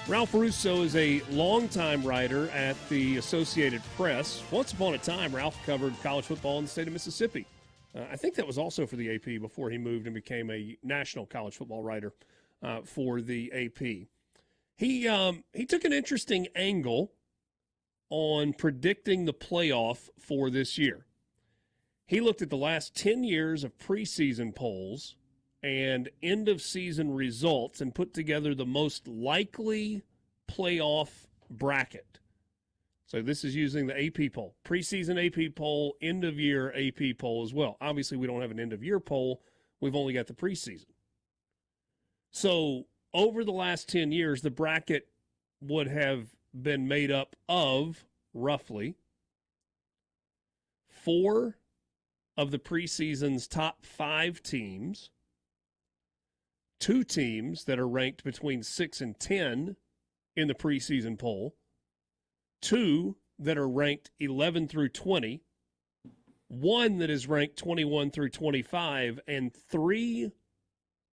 Ralph Russo is a longtime writer at the Associated Press. Once upon a time, Ralph covered college football in the state of Mississippi. I think that was also for the AP before he moved and became a national college football writer for the AP. He took an interesting angle on predicting the playoff for this year. He looked at the last 10 years of preseason polls and end-of-season results and put together the most likely playoff bracket. So this is using the AP poll, preseason AP poll, end-of-year AP poll as well. Obviously, we don't have an end-of-year poll. We've only got the preseason. So over the last 10 years, the bracket would have been made up of, roughly, 4 of the preseason's top 5 teams, 2 teams that are ranked between 6 and 10 in the preseason poll, 2 that are ranked 11 through 20, 1 that is ranked 21 through 25, and 3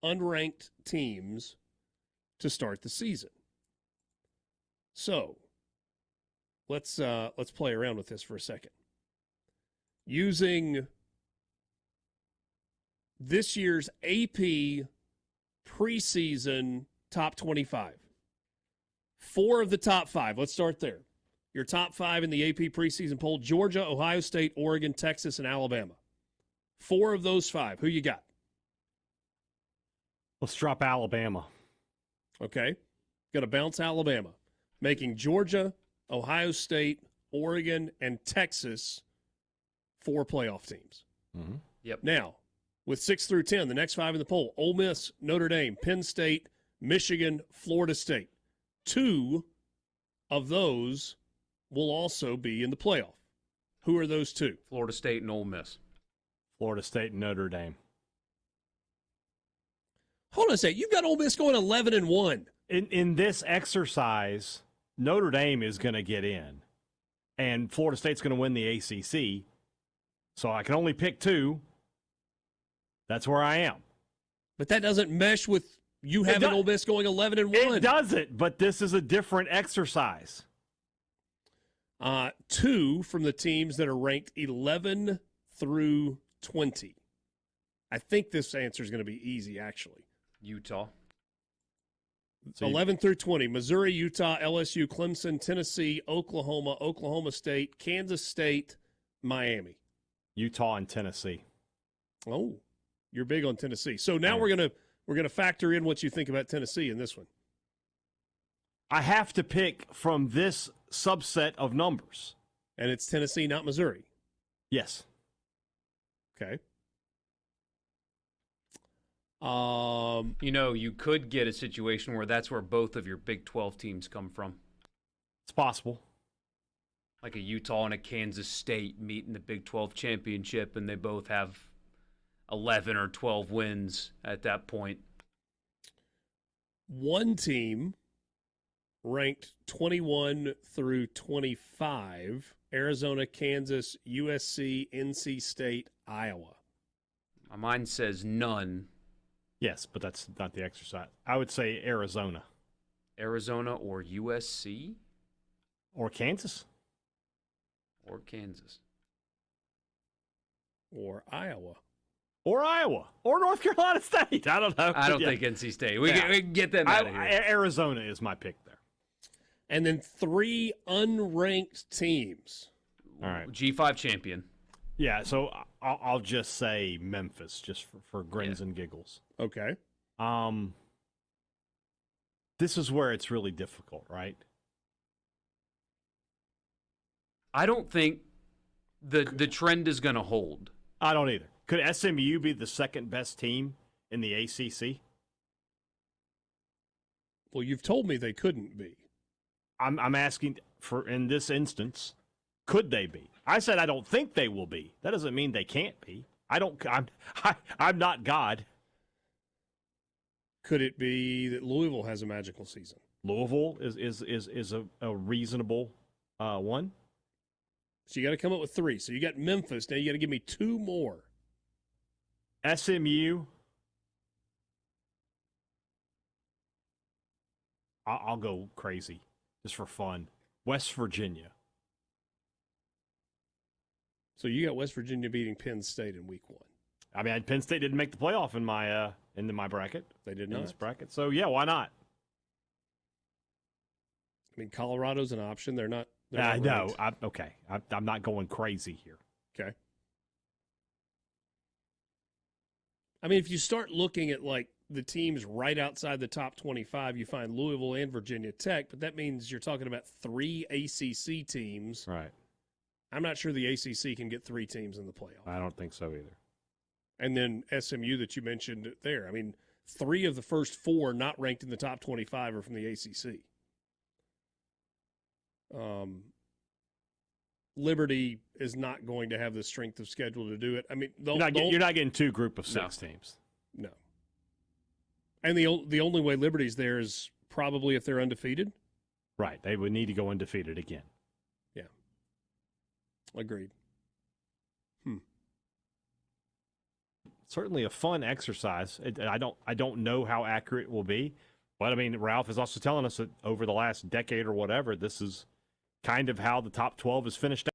unranked teams to start the season. So, let's play around with this for a second. Using this year's AP preseason top 25. 4 of the top 5. Let's start there. Your top 5 in the AP preseason poll: Georgia, Ohio State, Oregon, Texas, and Alabama. 4 of those 5. Who you got? Let's drop Alabama. Okay. Got to bounce Alabama, making Georgia, Ohio State, Oregon, and Texas 4 playoff teams. Mm-hmm. Yep. Now, with 6 through 10, the next 5 in the poll: Ole Miss, Notre Dame, Penn State, Michigan, Florida State. 2 of those will also be in the playoff. Who are those 2? Florida State and Ole Miss. Florida State and Notre Dame. Hold on a second. You've got Ole Miss going 11-1. In this exercise, Notre Dame is going to get in, and Florida State's going to win the ACC. So I can only pick 2. That's where I am. But that doesn't mesh with you having Ole Miss going 11-1. It doesn't, but this is a different exercise. 2 from the teams that are ranked 11 through 20. I think this answer is going to be easy, actually. Utah. So 11 through 20. Missouri, Utah, LSU, Clemson, Tennessee, Oklahoma, Oklahoma State, Kansas State, Miami. Utah and Tennessee. Oh, you're big on Tennessee. So now we're gonna factor in what you think about Tennessee in this one. I have to pick from this subset of numbers. And it's Tennessee, not Missouri. Yes. Okay. You could get a situation where that's where both of your Big 12 teams come from. It's possible. Like a Utah and a Kansas State meet in the Big 12 championship, and they both have 11 or 12 wins at that point. One team ranked 21 through 25, Arizona, Kansas, USC, NC State, Iowa. My mind says none. Yes, but that's not the exercise. I would say Arizona. Arizona or USC? Or Kansas. Or Kansas. Or Iowa. Or Iowa. Or North Carolina State. I don't know. I don't think NC State. We can get them out of here. Arizona is my pick there. And then 3 unranked teams. All right. G5 champion. Yeah, so I'll just say Memphis, just for grins and giggles. Okay. This is where it's really difficult, right? I don't think the trend is going to hold. I don't either. Could SMU be the second best team in the ACC? Well, you've told me they couldn't be. I'm asking for, in this instance, could they be? I said I don't think they will be. That doesn't mean they can't be. I'm not God. Could it be that Louisville has a magical season? Louisville is a reasonable one. So you got to come up with 3. So you got Memphis. Now you got to give me 2 more. SMU. I'll go crazy just for fun. West Virginia. So you got West Virginia beating Penn State in week 1. I mean, Penn State didn't make the playoff in my into my bracket. They did in not. this bracket. So yeah, why not? I mean, Colorado's an option. They're not. I know. Okay. I'm not going crazy here. Okay. I mean, if you start looking at like the teams right outside the top 25, you find Louisville and Virginia Tech, but that means you're talking about 3 ACC teams. Right. I'm not sure the ACC can get 3 teams in the playoff. I don't think so either. And then SMU that you mentioned there. I mean, 3 of the first 4 not ranked in the top 25 are from the ACC. Liberty is not going to have the strength of schedule to do it. I mean, you're not getting 2 group of 6 teams. No. And the only way Liberty's there is probably if they're undefeated. Right. They would need to go undefeated again. Yeah. Agreed. Certainly a fun exercise. I don't know how accurate it will be, but I mean, Ralph is also telling us that over the last decade or whatever, this is kind of how the top 12 is finished